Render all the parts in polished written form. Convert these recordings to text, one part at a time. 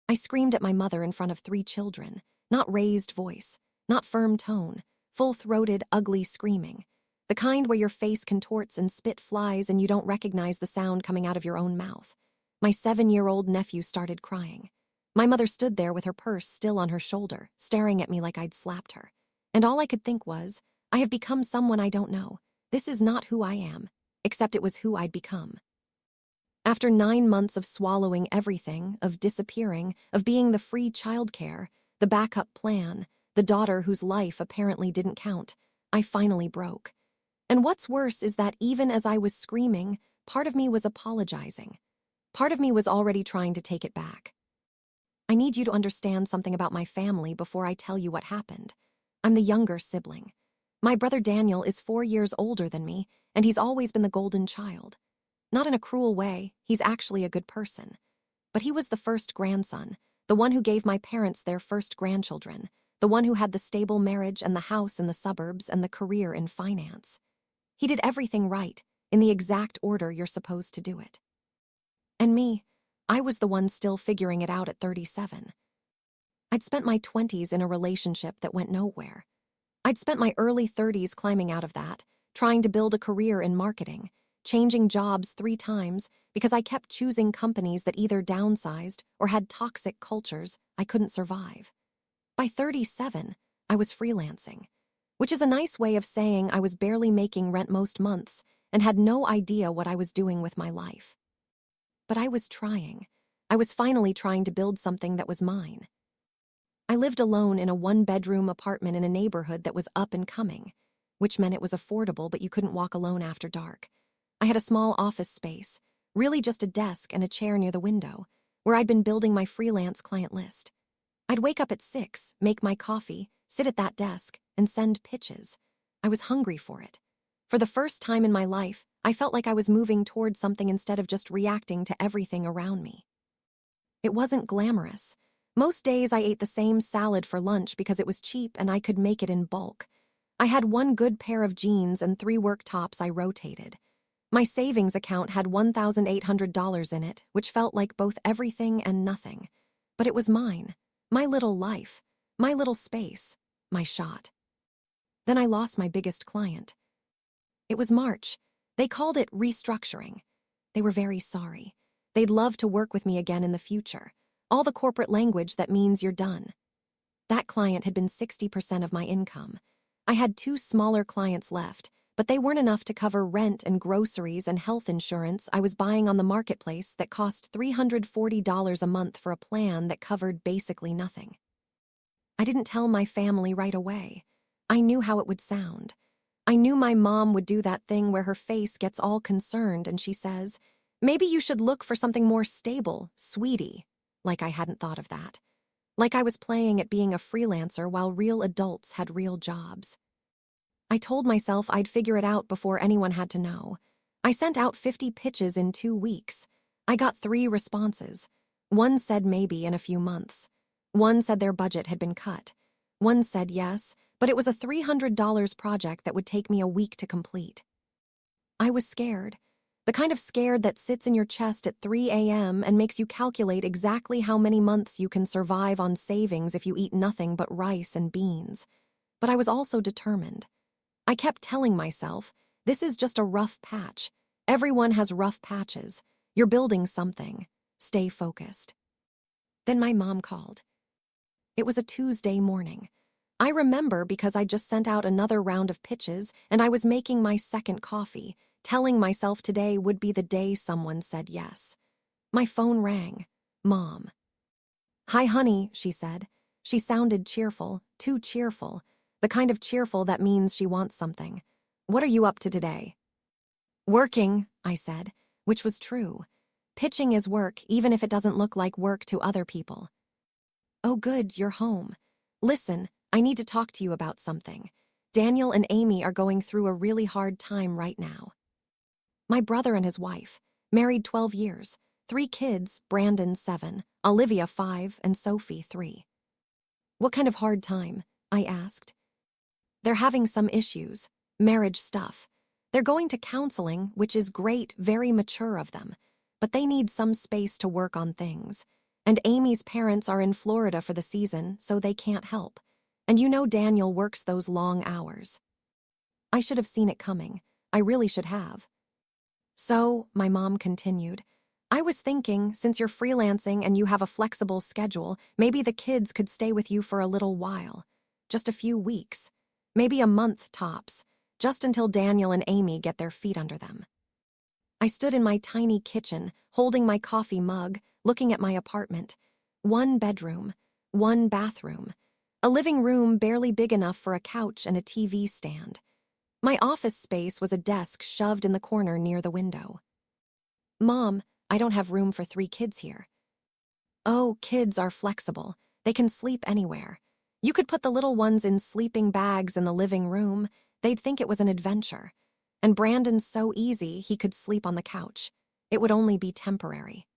I screamed at my mother in front of 3 children, not raised voice, not firm tone, full-throated, ugly screaming. The kind where your face contorts and spit flies and you don't recognize the sound coming out of your own mouth. My 7-year-old nephew started crying. My mother stood there with her purse still on her shoulder, staring at me like I'd slapped her. And all I could think was, I have become someone I don't know. This is not who I am, except it was who I'd become. After 9 months of swallowing everything, of disappearing, of being the free childcare, the backup plan, the daughter whose life apparently didn't count, I finally broke. And what's worse is that even as I was screaming, part of me was apologizing. Part of me was already trying to take it back. I need you to understand something about my family before I tell you what happened. I'm the younger sibling. My brother Daniel is 4 years older than me, and he's always been the golden child. Not in a cruel way, he's actually a good person. But he was the first grandson, the one who gave my parents their first grandchildren, the one who had the stable marriage and the house in the suburbs and the career in finance. He did everything right, in the exact order you're supposed to do it. And me, I was the one still figuring it out at 37. I'd spent my 20s in a relationship that went nowhere. I'd spent my early 30s climbing out of that, trying to build a career in marketing, changing jobs 3 times because I kept choosing companies that either downsized or had toxic cultures I couldn't survive. By 37, I was freelancing, which is a nice way of saying I was barely making rent most months and had no idea what I was doing with my life. But I was trying. I was finally trying to build something that was mine. I lived alone in a 1-bedroom apartment in a neighborhood that was up and coming, which meant it was affordable, but you couldn't walk alone after dark. I had a small office space, really just a desk and a chair near the window, where I'd been building my freelance client list. I'd wake up at 6, make my coffee, sit at that desk, and send pitches. I was hungry for it. For the first time in my life, I felt like I was moving toward something instead of just reacting to everything around me. It wasn't glamorous. Most days I ate the same salad for lunch because it was cheap and I could make it in bulk. I had 1 good pair of jeans and 3 work tops I rotated. My savings account had $1,800 in it, which felt like both everything and nothing. But it was mine, my little life, my little space, my shot. Then I lost my biggest client. It was March. They called it restructuring. They were very sorry. They'd love to work with me again in the future. All the corporate language that means you're done. That client had been 60% of my income. I had 2 smaller clients left, but they weren't enough to cover rent and groceries and health insurance I was buying on the marketplace that cost $340 a month for a plan that covered basically nothing. I didn't tell my family right away. I knew how it would sound. I knew my mom would do that thing where her face gets all concerned and she says, "Maybe you should look for something more stable, sweetie." Like I hadn't thought of that. Like I was playing at being a freelancer while real adults had real jobs. I told myself I'd figure it out before anyone had to know. I sent out 50 pitches in 2 weeks. I got 3 responses. One said maybe in a few months. One said their budget had been cut. One said yes, but it was a $300 project that would take me a week to complete. I was scared. The kind of scared that sits in your chest at 3 a.m. and makes you calculate exactly how many months you can survive on savings if you eat nothing but rice and beans. But I was also determined. I kept telling myself, this is just a rough patch. Everyone has rough patches. You're building something. Stay focused. Then my mom called. It was a Tuesday morning. I remember because I just sent out another round of pitches and I was making my second coffee, telling myself today would be the day someone said yes. My phone rang. Mom. "Hi, honey," she said. She sounded cheerful, too cheerful, the kind of cheerful that means she wants something. "What are you up to today?" "Working," I said, which was true. Pitching is work, even if it doesn't look like work to other people. "Oh, good, you're home. Listen, I need to talk to you about something. Daniel and Amy are going through a really hard time right now." My brother and his wife, married 12 years, 3 kids, Brandon 7, Olivia 5, and Sophie 3. "What kind of hard time?" I asked. "They're having some issues, marriage stuff. They're going to counseling, which is great, very mature of them, but they need some space to work on things. And Amy's parents are in Florida for the season, so they can't help. And you know Daniel works those long hours. I should have seen it coming. I really should have. So, my mom continued, I was thinking, since you're freelancing and you have a flexible schedule, maybe the kids could stay with you for a little while. Just a few weeks. Maybe a month tops. Just until Daniel and Amy get their feet under them. I stood in my tiny kitchen, holding my coffee mug, looking at my apartment. 1 bedroom, 1 bathroom. A living room barely big enough for a couch and a TV stand. My office space was a desk shoved in the corner near the window. Mom, I don't have room for 3 kids here. Oh, kids are flexible. They can sleep anywhere. You could put the little ones in sleeping bags in the living room. They'd think it was an adventure. And Brandon's so easy, he could sleep on the couch. It would only be temporary.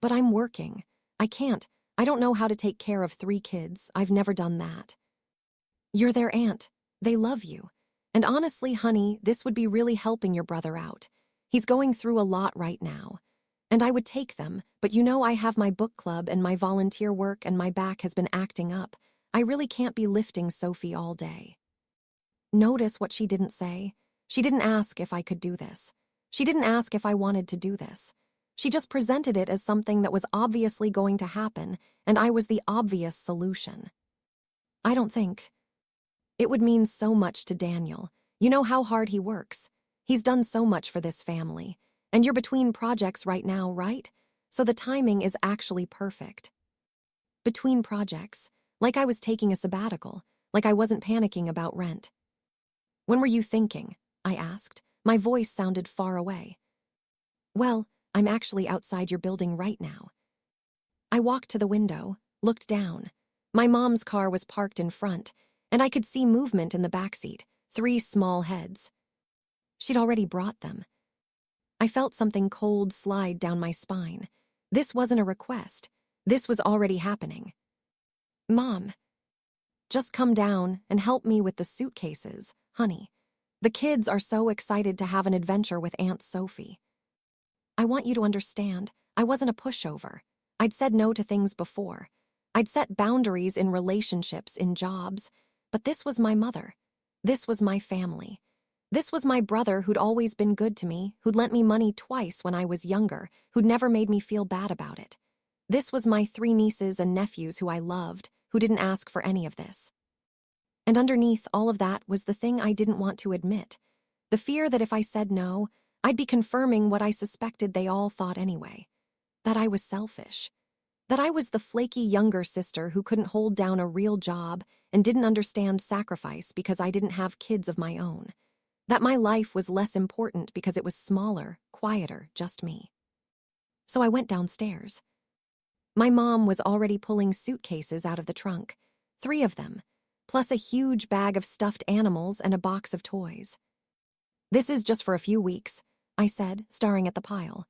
But I'm working. I can't. I don't know how to take care of 3 kids. I've never done that. You're their aunt. They love you. And honestly, honey, this would be really helping your brother out. He's going through a lot right now. And I would take them, but you know I have my book club and my volunteer work and my back has been acting up. I really can't be lifting Sophie all day. Notice what she didn't say? She didn't ask if I could do this. She didn't ask if I wanted to do this. She just presented it as something that was obviously going to happen, and I was the obvious solution. I don't think. It would mean so much to Daniel. You know how hard he works. He's done so much for this family. And you're between projects right now, right? So the timing is actually perfect. Between projects, like I was taking a sabbatical, like I wasn't panicking about rent. When were you thinking? I asked. My voice sounded far away. Well, I'm actually outside your building right now. I walked to the window, looked down. My mom's car was parked in front, and I could see movement in the backseat, 3 small heads. She'd already brought them. I felt something cold slide down my spine. This wasn't a request. This was already happening. Mom, just come down and help me with the suitcases, honey. The kids are so excited to have an adventure with Aunt Sophie. I want you to understand, I wasn't a pushover. I'd said no to things before. I'd set boundaries in relationships, in jobs. But this was my mother. This was my family. This was my brother who'd always been good to me, who'd lent me money twice when I was younger, who'd never made me feel bad about it. This was my 3 nieces and nephews who I loved, who didn't ask for any of this. And underneath all of that was the thing I didn't want to admit, the fear that if I said no, I'd be confirming what I suspected they all thought anyway, that I was selfish, that I was the flaky younger sister who couldn't hold down a real job and didn't understand sacrifice because I didn't have kids of my own, that my life was less important because it was smaller, quieter, just me. So I went downstairs. My mom was already pulling suitcases out of the trunk, 3 of them, plus a huge bag of stuffed animals and a box of toys. This is just for a few weeks, I said, staring at the pile.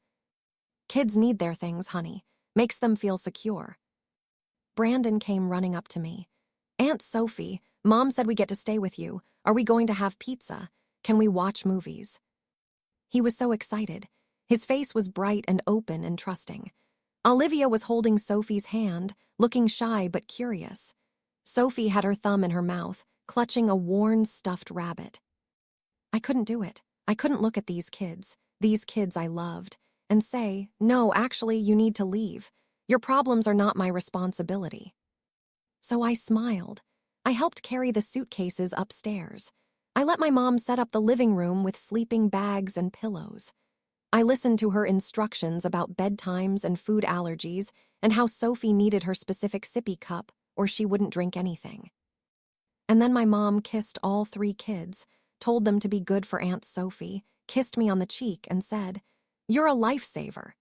Kids need their things, honey. Makes them feel secure. Brandon came running up to me. Aunt Sophie, Mom said we get to stay with you. Are we going to have pizza? Can we watch movies? He was so excited. His face was bright and open and trusting. Olivia was holding Sophie's hand, looking shy but curious. Sophie had her thumb in her mouth, clutching a worn, stuffed rabbit. I couldn't do it. I couldn't look at these kids I loved, and say, no, actually, you need to leave. Your problems are not my responsibility. So I smiled. I helped carry the suitcases upstairs. I let my mom set up the living room with sleeping bags and pillows. I listened to her instructions about bedtimes and food allergies and how Sophie needed her specific sippy cup or she wouldn't drink anything. And then my mom kissed all 3 kids, told them to be good for Aunt Sophie, kissed me on the cheek and said, "You're a lifesaver.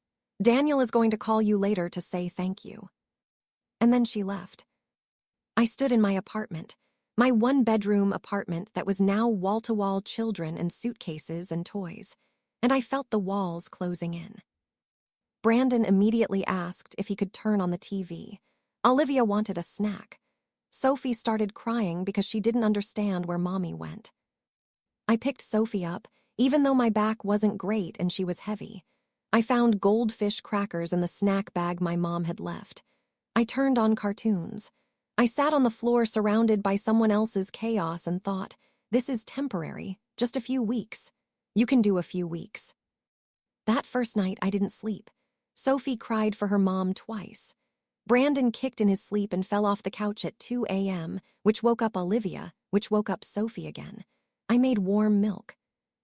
Daniel is going to call you later to say thank you." And then she left. I stood in my apartment, my 1-bedroom apartment that was now wall-to-wall children and suitcases and toys, and I felt the walls closing in. Brandon immediately asked if he could turn on the TV. Olivia wanted a snack. Sophie started crying because she didn't understand where Mommy went. I picked Sophie up, even though my back wasn't great and she was heavy. I found goldfish crackers in the snack bag my mom had left. I turned on cartoons. I sat on the floor surrounded by someone else's chaos and thought, this is temporary, just a few weeks. You can do a few weeks. That first night, I didn't sleep. Sophie cried for her mom twice. Brandon kicked in his sleep and fell off the couch at 2 a.m., which woke up Olivia, which woke up Sophie again. I made warm milk.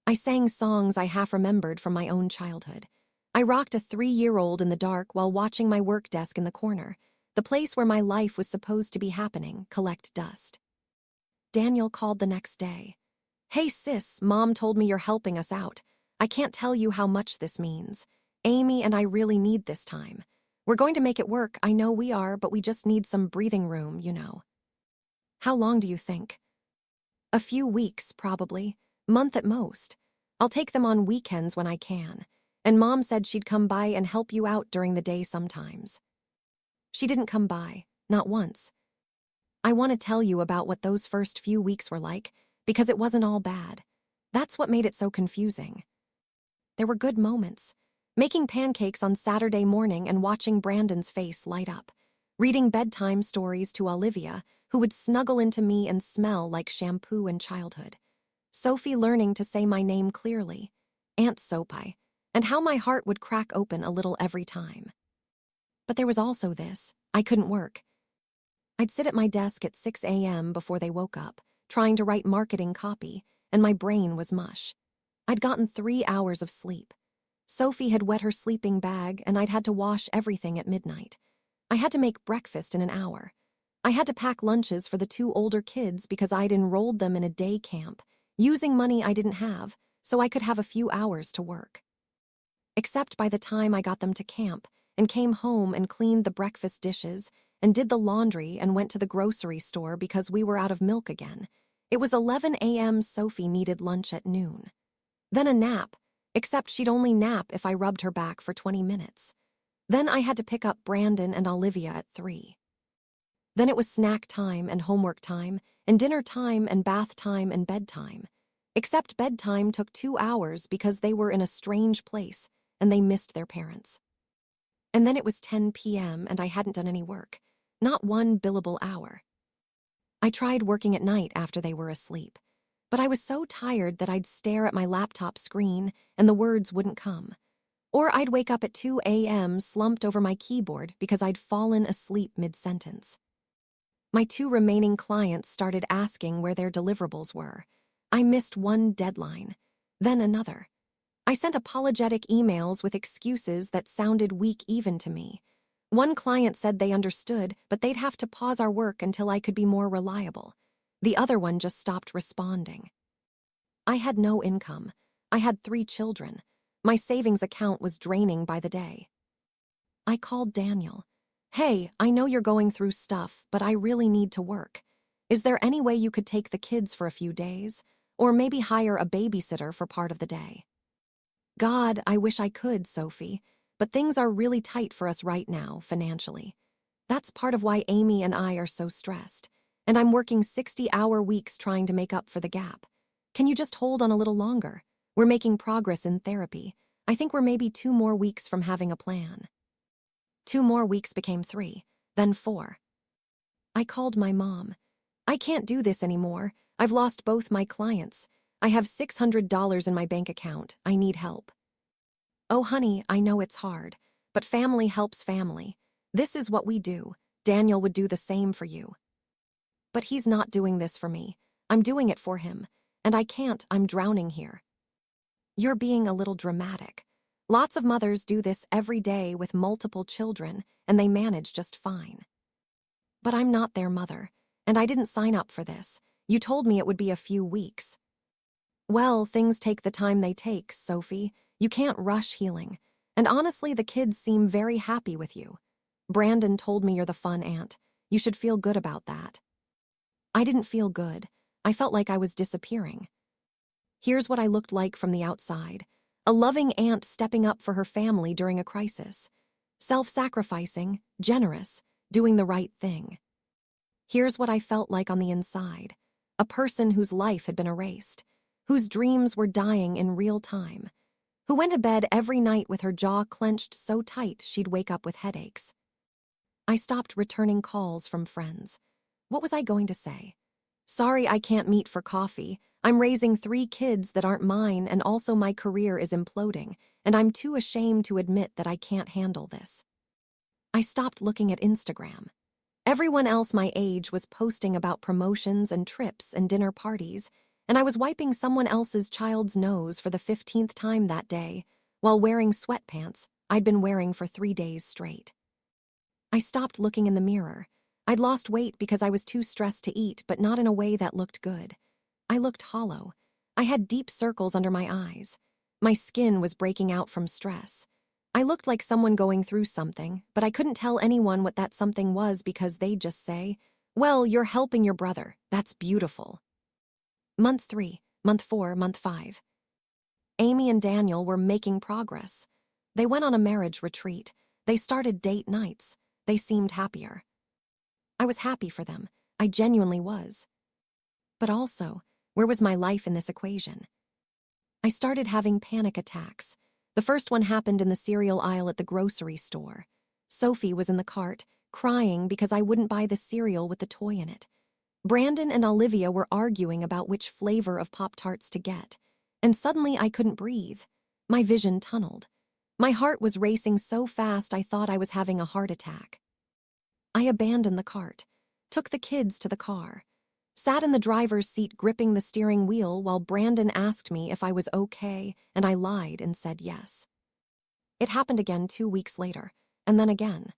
I sang songs I half remembered from my own childhood. I rocked a 3-year-old in the dark while watching my work desk in the corner, the place where my life was supposed to be happening, collect dust. Daniel called the next day. Hey sis, Mom told me you're helping us out. I can't tell you how much this means. Amy and I really need this time. We're going to make it work, I know we are, but we just need some breathing room, you know. How long do you think? A few weeks, probably. Month at most. I'll take them on weekends when I can. And Mom said she'd come by and help you out during the day sometimes. She didn't come by, not once. I want to tell you about what those first few weeks were like, because it wasn't all bad. That's what made it so confusing. There were good moments. Making pancakes on Saturday morning and watching Brandon's face light up. Reading bedtime stories to Olivia, who would snuggle into me and smell like shampoo in childhood. Sophie learning to say my name clearly. Aunt Soapy. And how my heart would crack open a little every time. But there was also this. I couldn't work. I'd sit at my desk at 6 a.m. before they woke up, trying to write marketing copy, and my brain was mush. I'd gotten 3 hours of sleep. Sophie had wet her sleeping bag, and I'd had to wash everything at midnight. I had to make breakfast in an hour. I had to pack lunches for the 2 older kids because I'd enrolled them in a day camp, using money I didn't have, so I could have a few hours to work. Except by the time I got them to camp and came home and cleaned the breakfast dishes and did the laundry and went to the grocery store because we were out of milk again. It was 11 a.m. Sophie needed lunch at noon. Then a nap, except she'd only nap if I rubbed her back for 20 minutes. Then I had to pick up Brandon and Olivia at 3. Then it was snack time and homework time and dinner time and bath time and bedtime. Except bedtime took 2 hours because they were in a strange place and they missed their parents. And then it was 10 p.m. and I hadn't done any work, not one billable hour. I tried working at night after they were asleep, but I was so tired that I'd stare at my laptop screen and the words wouldn't come. Or I'd wake up at 2 a.m. slumped over my keyboard because I'd fallen asleep mid-sentence. My 2 remaining clients started asking where their deliverables were. I missed one deadline, then another. I sent apologetic emails with excuses that sounded weak even to me. One client said they understood, but they'd have to pause our work until I could be more reliable. The other one just stopped responding. I had no income. I had 3 children. My savings account was draining by the day. I called Daniel. Hey, I know you're going through stuff, but I really need to work. Is there any way you could take the kids for a few days? Or maybe hire a babysitter for part of the day? God, I wish I could, Sophie, but things are really tight for us right now, financially. That's part of why Amy and I are so stressed, and I'm working 60-hour weeks trying to make up for the gap. Can you just hold on a little longer? We're making progress in therapy. I think we're maybe 2 more weeks from having a plan. 2 more weeks became 3, then 4. I called my mom. I can't do this anymore. I've lost both my clients. I have $600 in my bank account. I need help. Oh, honey, I know it's hard, but family helps family. This is what we do. Daniel would do the same for you. But he's not doing this for me. I'm doing it for him. And I can't, I'm drowning here. You're being a little dramatic. Lots of mothers do this every day with multiple children, and they manage just fine. But I'm not their mother, and I didn't sign up for this. You told me it would be a few weeks. Well, things take the time they take, Sophie. You can't rush healing. And honestly, the kids seem very happy with you. Brandon told me you're the fun aunt. You should feel good about that. I didn't feel good. I felt like I was disappearing. Here's what I looked like from the outside. A loving aunt stepping up for her family during a crisis. Self-sacrificing, generous, doing the right thing. Here's what I felt like on the inside. A person whose life had been erased, whose dreams were dying in real time, who went to bed every night with her jaw clenched so tight she'd wake up with headaches. I stopped returning calls from friends. What was I going to say? Sorry, I can't meet for coffee. I'm raising 3 kids that aren't mine, and also my career is imploding, and I'm too ashamed to admit that I can't handle this. I stopped looking at Instagram. Everyone else my age was posting about promotions and trips and dinner parties, and I was wiping someone else's child's nose for the 15th time that day while wearing sweatpants I'd been wearing for 3 days straight. I stopped looking in the mirror. I'd lost weight because I was too stressed to eat, but not in a way that looked good. I looked hollow. I had deep circles under my eyes. My skin was breaking out from stress. I looked like someone going through something, but I couldn't tell anyone what that something was because they'd just say, "Well, you're helping your brother. That's beautiful." Month 3, month 4, month 5. Amy and Daniel were making progress. They went on a marriage retreat. They started date nights. They seemed happier. I was happy for them. I genuinely was. But also, where was my life in this equation? I started having panic attacks. The first one happened in the cereal aisle at the grocery store. Sophie was in the cart, crying because I wouldn't buy the cereal with the toy in it. Brandon and Olivia were arguing about which flavor of Pop-Tarts to get, and suddenly I couldn't breathe. My vision tunneled. My heart was racing so fast I thought I was having a heart attack. I abandoned the cart, took the kids to the car, sat in the driver's seat gripping the steering wheel while Brandon asked me if I was okay, and I lied and said yes. It happened again 2 weeks later, and then again.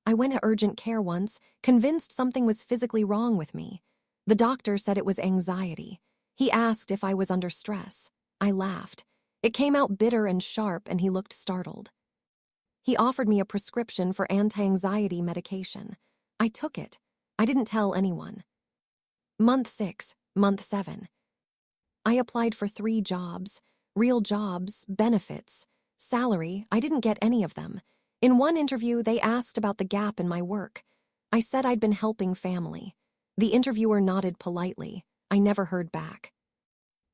I went to urgent care once, convinced something was physically wrong with me. The doctor said it was anxiety. He asked if I was under stress. I laughed. It came out bitter and sharp, and he looked startled. He offered me a prescription for anti-anxiety medication. I took it. I didn't tell anyone. Month 6, month 7. I applied for 3 jobs, real jobs, benefits, salary. I didn't get any of them. In one interview, they asked about the gap in my work. I said I'd been helping family. The interviewer nodded politely. I never heard back.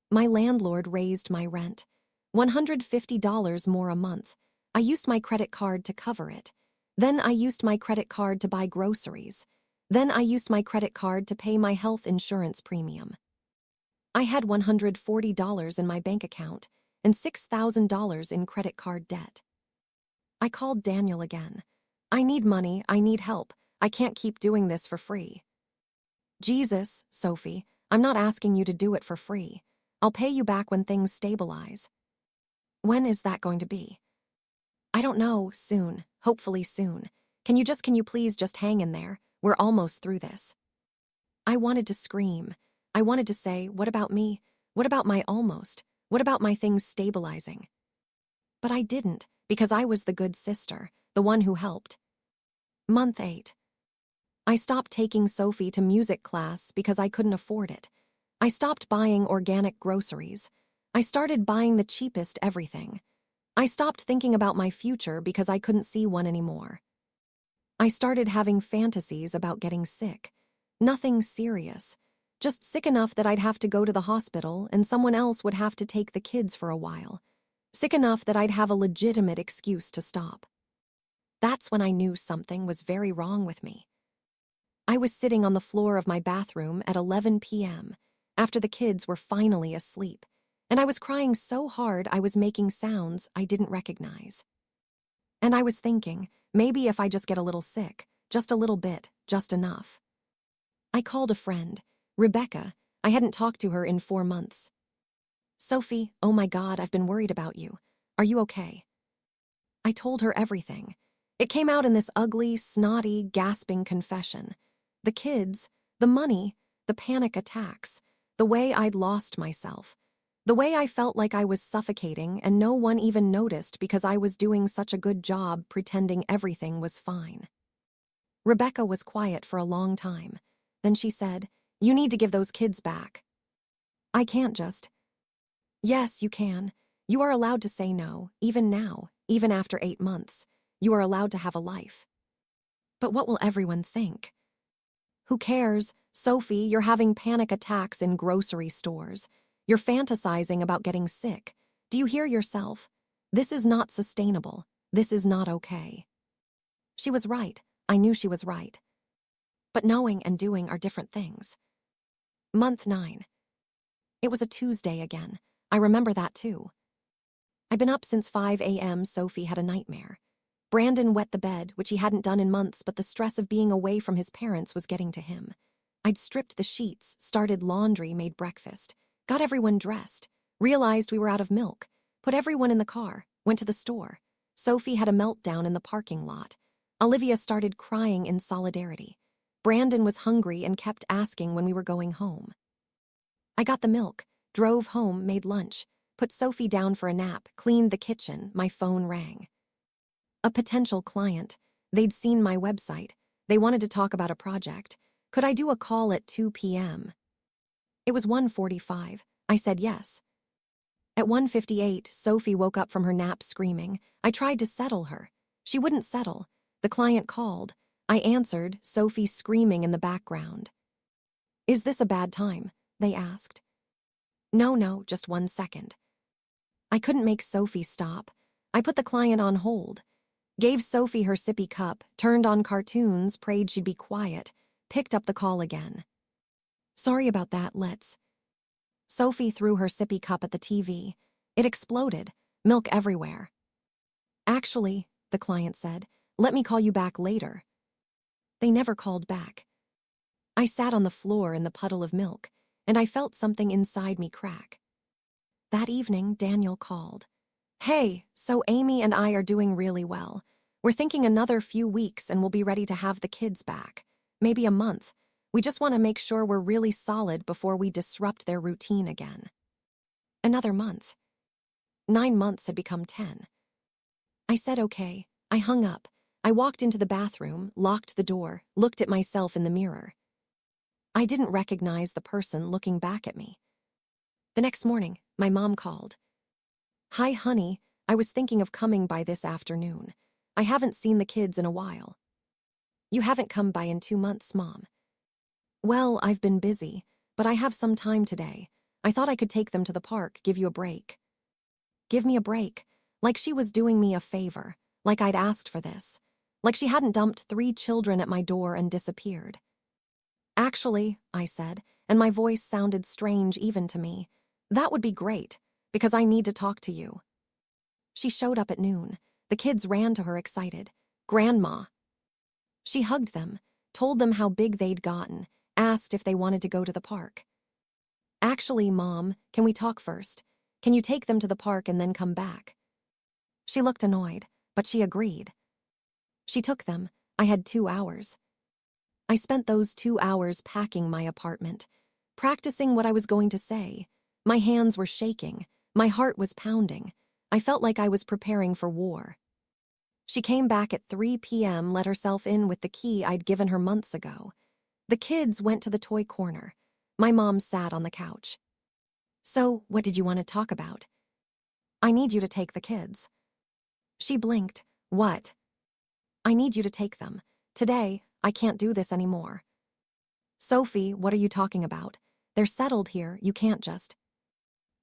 My landlord raised my rent. $150 more a month. I used my credit card to cover it. Then I used my credit card to buy groceries. Then I used my credit card to pay my health insurance premium. I had $140 in my bank account and $6,000 in credit card debt. I called Daniel again. I need money. I need help. I can't keep doing this for free. Jesus, Sophie, I'm not asking you to do it for free. I'll pay you back when things stabilize. When is that going to be? I don't know. Soon. Hopefully soon. Can you please just hang in there? We're almost through this. I wanted to scream. I wanted to say, what about me? What about my almost? What about my things stabilizing? But I didn't, because I was the good sister, the one who helped. Month 8. I stopped taking Sophie to music class because I couldn't afford it. I stopped buying organic groceries. I started buying the cheapest everything. I stopped thinking about my future because I couldn't see one anymore. I started having fantasies about getting sick. Nothing serious. Just sick enough that I'd have to go to the hospital and someone else would have to take the kids for a while. Sick enough that I'd have a legitimate excuse to stop. That's when I knew something was very wrong with me. I was sitting on the floor of my bathroom at 11 p.m. after the kids were finally asleep, and I was crying so hard I was making sounds I didn't recognize. And I was thinking, maybe if I just get a little sick, just a little bit, just enough. I called a friend, Rebecca. I hadn't talked to her in 4 months. Sophie, oh my God, I've been worried about you. Are you okay? I told her everything. It came out in this ugly, snotty, gasping confession. The kids, the money, the panic attacks, the way I'd lost myself, the way I felt like I was suffocating and no one even noticed because I was doing such a good job pretending everything was fine. Rebecca was quiet for a long time. Then she said, "You need to give those kids back." I can't just. Yes, you can. You are allowed to say no, even now, even after 8 months. You are allowed to have a life. But what will everyone think? Who cares? Sophie, you're having panic attacks in grocery stores. You're fantasizing about getting sick. Do you hear yourself? This is not sustainable. This is not okay. She was right. I knew she was right. But knowing and doing are different things. Month 9. It was a Tuesday again. I remember that too. I'd been up since 5 a.m. Sophie had a nightmare. Brandon wet the bed, which he hadn't done in months, but the stress of being away from his parents was getting to him. I'd stripped the sheets, started laundry, made breakfast, got everyone dressed, realized we were out of milk, put everyone in the car, went to the store. Sophie had a meltdown in the parking lot. Olivia started crying in solidarity. Brandon was hungry and kept asking when we were going home. I got the milk, drove home, made lunch, put Sophie down for a nap, cleaned the kitchen. My phone rang. A potential client. They'd seen my website. They wanted to talk about a project. Could I do a call at 2 p.m.? It was 1:45. I said yes. At 1:58, Sophie woke up from her nap screaming. I tried to settle her. She wouldn't settle. The client called. I answered, Sophie screaming in the background. Is this a bad time? They asked. No, just 1 second. I couldn't make Sophie stop. I put the client on hold. Gave Sophie her sippy cup, turned on cartoons, prayed she'd be quiet, picked up the call again. Sorry about that, let's. Sophie threw her sippy cup at the TV. It exploded, milk everywhere. Actually, the client said, let me call you back later. They never called back. I sat on the floor in the puddle of milk, and I felt something inside me crack. That evening, Daniel called. Hey, so Amy and I are doing really well. We're thinking another few weeks and we'll be ready to have the kids back. Maybe a month. We just want to make sure we're really solid before we disrupt their routine again. Another month. 9 months had become 10. I said okay. I hung up. I walked into the bathroom, locked the door, looked at myself in the mirror. I didn't recognize the person looking back at me. The next morning, my mom called. Hi, honey. I was thinking of coming by this afternoon. I haven't seen the kids in a while. You haven't come by in 2 months, Mom. Well, I've been busy, but I have some time today. I thought I could take them to the park, give you a break. Give me a break, like she was doing me a favor, like I'd asked for this, like she hadn't dumped 3 children at my door and disappeared. Actually, I said, and my voice sounded strange even to me, that would be great, because I need to talk to you. She showed up at noon. The kids ran to her excited. Grandma. She hugged them, told them how big they'd gotten, asked if they wanted to go to the park. Actually, Mom, can we talk first? Can you take them to the park and then come back? She looked annoyed, but she agreed. She took them. I had 2 hours. I spent those 2 hours packing my apartment, practicing what I was going to say. My hands were shaking. My heart was pounding. I felt like I was preparing for war. She came back at 3 p.m., let herself in with the key I'd given her months ago. The kids went to the toy corner. My mom sat on the couch. So, what did you want to talk about? I need you to take the kids. She blinked. What? I need you to take them. Today, I can't do this anymore. Sophie, what are you talking about? They're settled here, you can't just.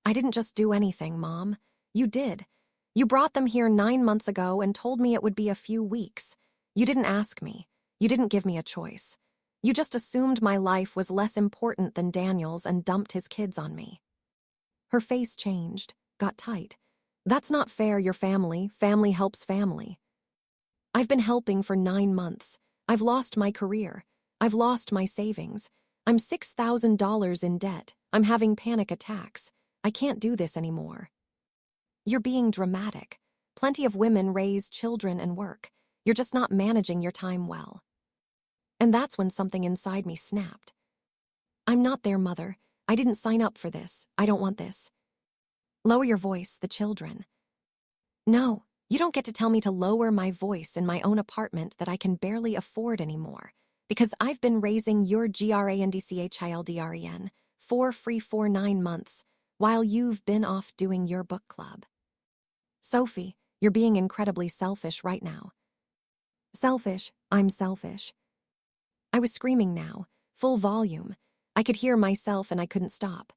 I didn't just do anything, Mom. You did. You brought them here 9 months ago and told me it would be a few weeks. You didn't ask me. You didn't give me a choice. You just assumed my life was less important than Daniel's and dumped his kids on me. Her face changed, got tight. That's not fair, your family. Family helps family. I've been helping for 9 months. I've lost my career. I've lost my savings. I'm $6,000 in debt. I'm having panic attacks. I can't do this anymore. You're being dramatic. Plenty of women raise children and work. You're just not managing your time well. And that's when something inside me snapped. I'm not their mother. I didn't sign up for this. I don't want this. Lower your voice, the children. No, you don't get to tell me to lower my voice in my own apartment that I can barely afford anymore, because I've been raising your grandchildren for free for 9 months while you've been off doing your book club. Sophie, you're being incredibly selfish right now. Selfish, I'm selfish. I was screaming now, full volume. I could hear myself and I couldn't stop.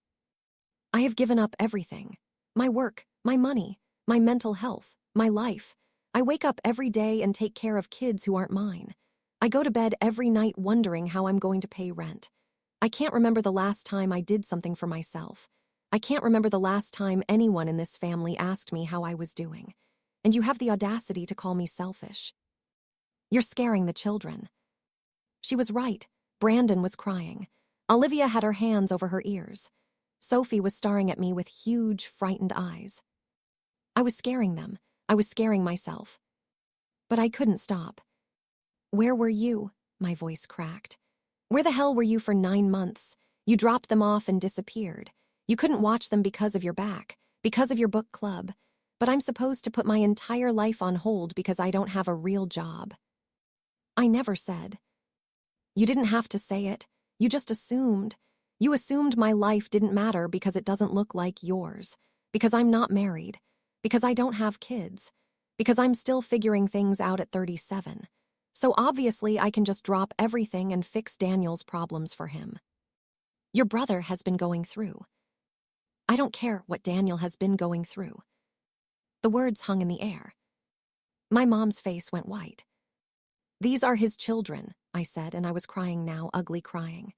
I have given up everything. My work, my money, my mental health, my life. I wake up every day and take care of kids who aren't mine. I go to bed every night wondering how I'm going to pay rent. I can't remember the last time I did something for myself. I can't remember the last time anyone in this family asked me how I was doing. And you have the audacity to call me selfish. You're scaring the children. She was right. Brandon was crying. Olivia had her hands over her ears. Sophie was staring at me with huge, frightened eyes. I was scaring them. I was scaring myself. But I couldn't stop. Where were you? My voice cracked. Where the hell were you for 9 months? You dropped them off and disappeared. You couldn't watch them because of your back, because of your book club. But I'm supposed to put my entire life on hold because I don't have a real job. I never said. You didn't have to say it. You just assumed. You assumed my life didn't matter because it doesn't look like yours, because I'm not married, because I don't have kids, because I'm still figuring things out at 37. So obviously I can just drop everything and fix Daniel's problems for him. Your brother has been going through. I don't care what Daniel has been going through. The words hung in the air. My mom's face went white. These are his children, I said, and I was crying now, ugly crying.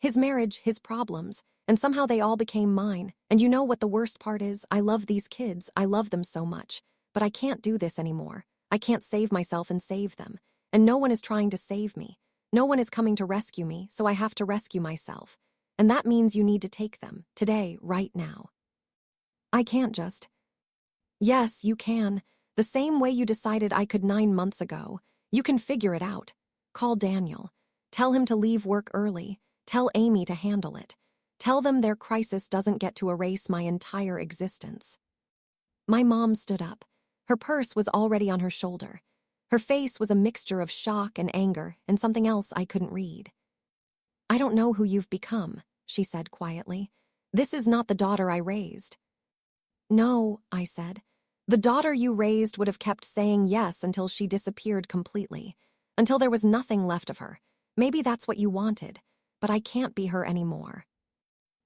His marriage, his problems, and somehow they all became mine. And you know what the worst part is? I love these kids, I love them so much, but I can't do this anymore. I can't save myself and save them. And no one is trying to save me. No one is coming to rescue me, so I have to rescue myself. And that means you need to take them, today, right now. I can't just. Yes, you can. The same way you decided I could 9 months ago. You can figure it out. Call Daniel. Tell him to leave work early. Tell Amy to handle it. Tell them their crisis doesn't get to erase my entire existence. My mom stood up. Her purse was already on her shoulder. Her face was a mixture of shock and anger and something else I couldn't read. I don't know who you've become, she said quietly. This is not the daughter I raised. No, I said. The daughter you raised would have kept saying yes until she disappeared completely, until there was nothing left of her. Maybe that's what you wanted, but I can't be her anymore.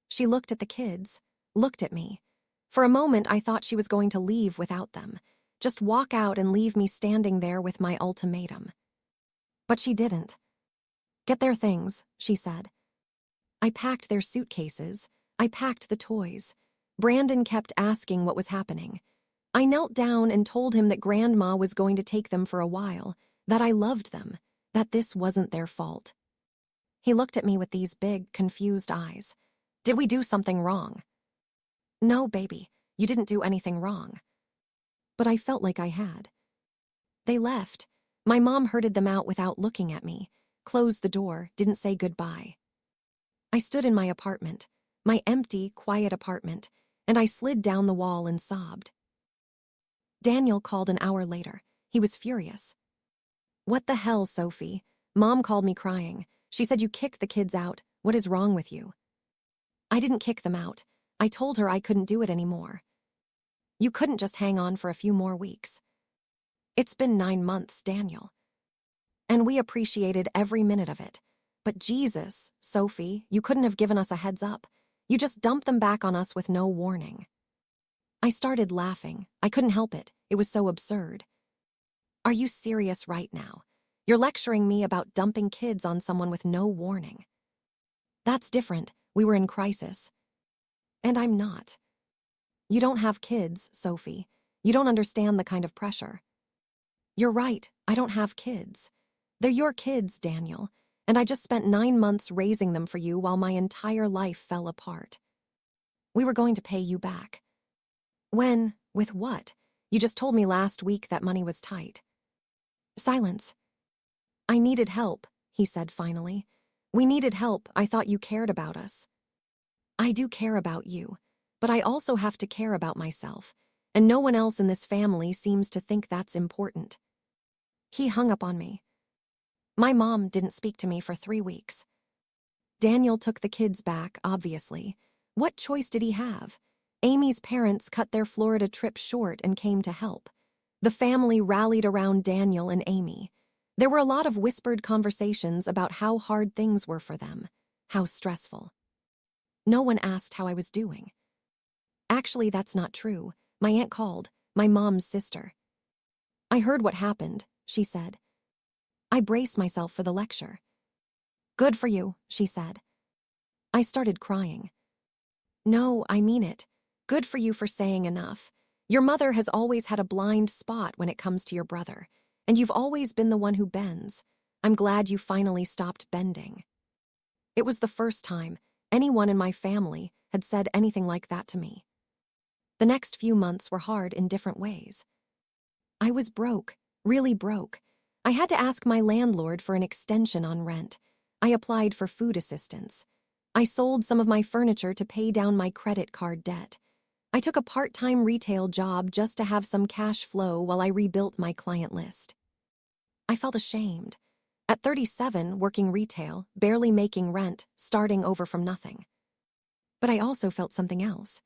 She looked at the kids, looked at me. For a moment, I thought she was going to leave without them, just walk out and leave me standing there with my ultimatum. But she didn't. Get their things, she said. I packed their suitcases. I packed the toys. Brandon kept asking what was happening. I knelt down and told him that Grandma was going to take them for a while, that I loved them, that this wasn't their fault. He looked at me with these big, confused eyes. Did we do something wrong? No, baby, you didn't do anything wrong. But I felt like I had. They left. My mom herded them out without looking at me, closed the door, didn't say goodbye. I stood in my apartment, my empty, quiet apartment, and I slid down the wall and sobbed. Daniel called an hour later. He was furious. What the hell, Sophie? Mom called me crying. She said you kicked the kids out. What is wrong with you? I didn't kick them out. I told her I couldn't do it anymore. You couldn't just hang on for a few more weeks. It's been 9 months, Daniel. And we appreciated every minute of it. But Jesus, Sophie, you couldn't have given us a heads up. You just dumped them back on us with no warning. I started laughing. I couldn't help it. It was so absurd. Are you serious right now? You're lecturing me about dumping kids on someone with no warning. That's different. We were in crisis. And I'm not. You don't have kids, Sophie. You don't understand the kind of pressure. You're right. I don't have kids. They're your kids, Daniel. And I just spent 9 months raising them for you while my entire life fell apart. We were going to pay you back. When? With what? You just told me last week that money was tight. Silence. I needed help, he said finally. We needed help. I thought you cared about us. I do care about you, but I also have to care about myself, and no one else in this family seems to think that's important. He hung up on me. My mom didn't speak to me for 3 weeks. Daniel took the kids back, obviously. What choice did he have? Amy's parents cut their Florida trip short and came to help. The family rallied around Daniel and Amy. There were a lot of whispered conversations about how hard things were for them, how stressful. No one asked how I was doing. Actually, that's not true. My aunt called, my mom's sister. I heard what happened, she said. I braced myself for the lecture. Good for you, she said. I started crying. No, I mean it. Good for you for saying enough. Your mother has always had a blind spot when it comes to your brother, and you've always been the one who bends. I'm glad you finally stopped bending. It was the first time anyone in my family had said anything like that to me. The next few months were hard in different ways. I was broke, really broke. I had to ask my landlord for an extension on rent. I applied for food assistance. I sold some of my furniture to pay down my credit card debt. I took a part-time retail job just to have some cash flow while I rebuilt my client list. I felt ashamed. At 37, working retail, barely making rent, starting over from nothing. But I also felt something else.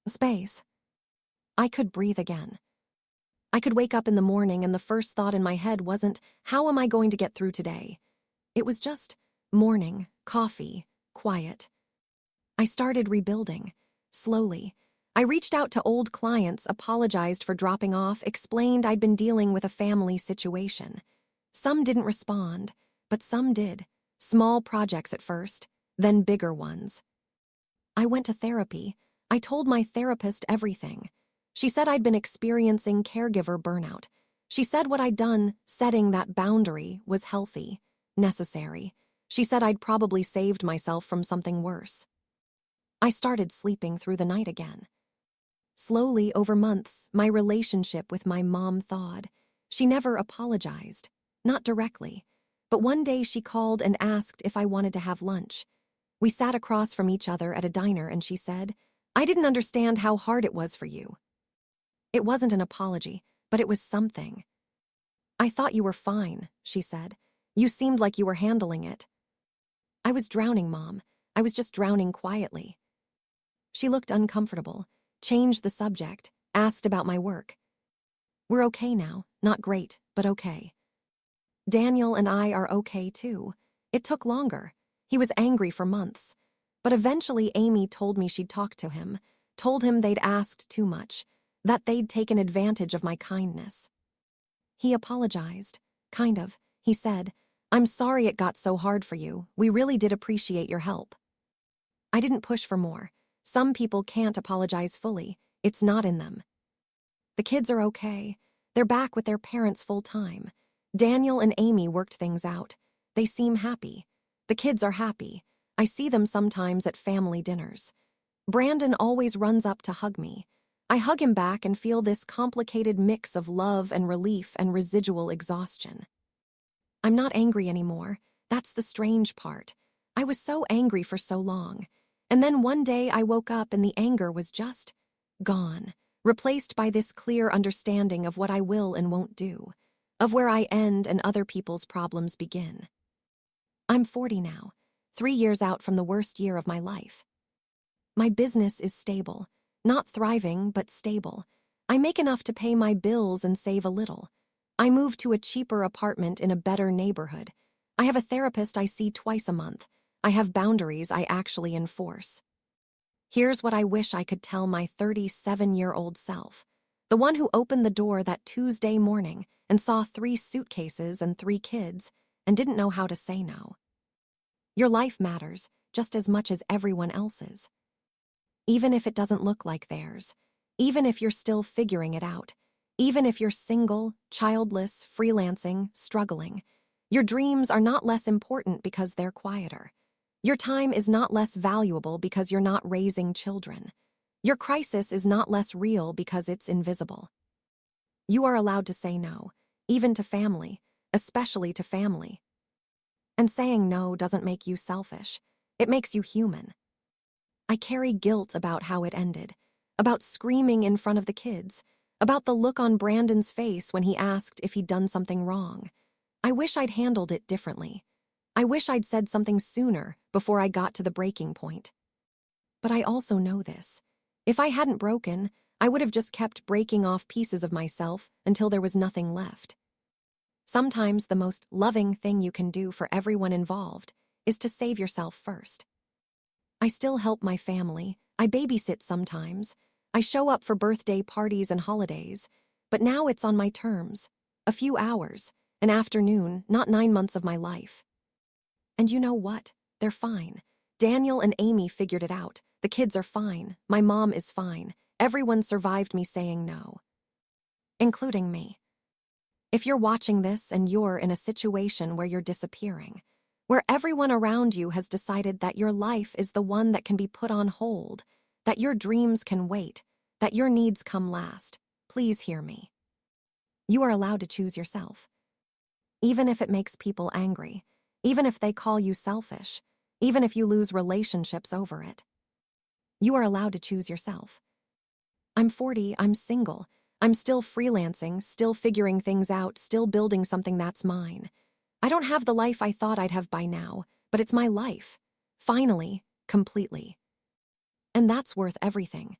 Space. I could breathe again. I could wake up in the morning and the first thought in my head wasn't, how am I going to get through today? It was just morning, coffee, quiet. I started rebuilding, slowly. I reached out to old clients, apologized for dropping off, explained I'd been dealing with a family situation. Some didn't respond, but some did. Small projects at first, then bigger ones. I went to therapy. I told my therapist everything. She said I'd been experiencing caregiver burnout. She said what I'd done, setting that boundary, was healthy, necessary. She said I'd probably saved myself from something worse. I started sleeping through the night again. Slowly, over months, my relationship with my mom thawed. She never apologized, not directly, but one day she called and asked if I wanted to have lunch. We sat across from each other at a diner and she said, I didn't understand how hard it was for you. It wasn't an apology, but it was something. I thought you were fine, she said. You seemed like you were handling it. I was drowning, Mom. I was just drowning quietly. She looked uncomfortable, changed the subject, asked about my work. We're okay now, not great, but okay. Daniel and I are okay too. It took longer. He was angry for months. But eventually Amy told me she'd talked to him, told him they'd asked too much, that they'd taken advantage of my kindness. He apologized. Kind of. He said, I'm sorry it got so hard for you. We really did appreciate your help. I didn't push for more. Some people can't apologize fully. It's not in them. The kids are okay. They're back with their parents full time. Daniel and Amy worked things out. They seem happy. The kids are happy. I see them sometimes at family dinners. Brandon always runs up to hug me. I hug him back and feel this complicated mix of love and relief and residual exhaustion. I'm not angry anymore. That's the strange part. I was so angry for so long. And then one day I woke up and the anger was just gone, replaced by this clear understanding of what I will and won't do, of where I end and other people's problems begin. I'm 40 now, 3 years out from the worst year of my life. My business is stable, not thriving, but stable. I make enough to pay my bills and save a little. I moved to a cheaper apartment in a better neighborhood. I have a therapist I see twice a month. I have boundaries I actually enforce. Here's what I wish I could tell my 37-year-old self, the one who opened the door that Tuesday morning and saw 3 suitcases and 3 kids and didn't know how to say no. Your life matters just as much as everyone else's. Even if it doesn't look like theirs, even if you're still figuring it out, even if you're single, childless, freelancing, struggling, your dreams are not less important because they're quieter. Your time is not less valuable because you're not raising children. Your crisis is not less real because it's invisible. You are allowed to say no, even to family, especially to family. And saying no doesn't make you selfish. It makes you human. I carry guilt about how it ended, about screaming in front of the kids, about the look on Brandon's face when he asked if he'd done something wrong. I wish I'd handled it differently. I wish I'd said something sooner before I got to the breaking point. But I also know this. If I hadn't broken, I would have just kept breaking off pieces of myself until there was nothing left. Sometimes the most loving thing you can do for everyone involved is to save yourself first. I still help my family. I babysit sometimes. I show up for birthday parties and holidays. But now it's on my terms. A few hours, an afternoon, not 9 months of my life. And you know what? They're fine. Daniel and Amy figured it out. The kids are fine. My mom is fine. Everyone survived me saying no. Including me. If you're watching this and you're in a situation where you're disappearing, where everyone around you has decided that your life is the one that can be put on hold, that your dreams can wait, that your needs come last, please hear me. You are allowed to choose yourself. Even if it makes people angry, even if they call you selfish, even if you lose relationships over it. You are allowed to choose yourself. I'm 40, I'm single. I'm still freelancing, still figuring things out, still building something that's mine. I don't have the life I thought I'd have by now, but it's my life. Finally, completely. And that's worth everything.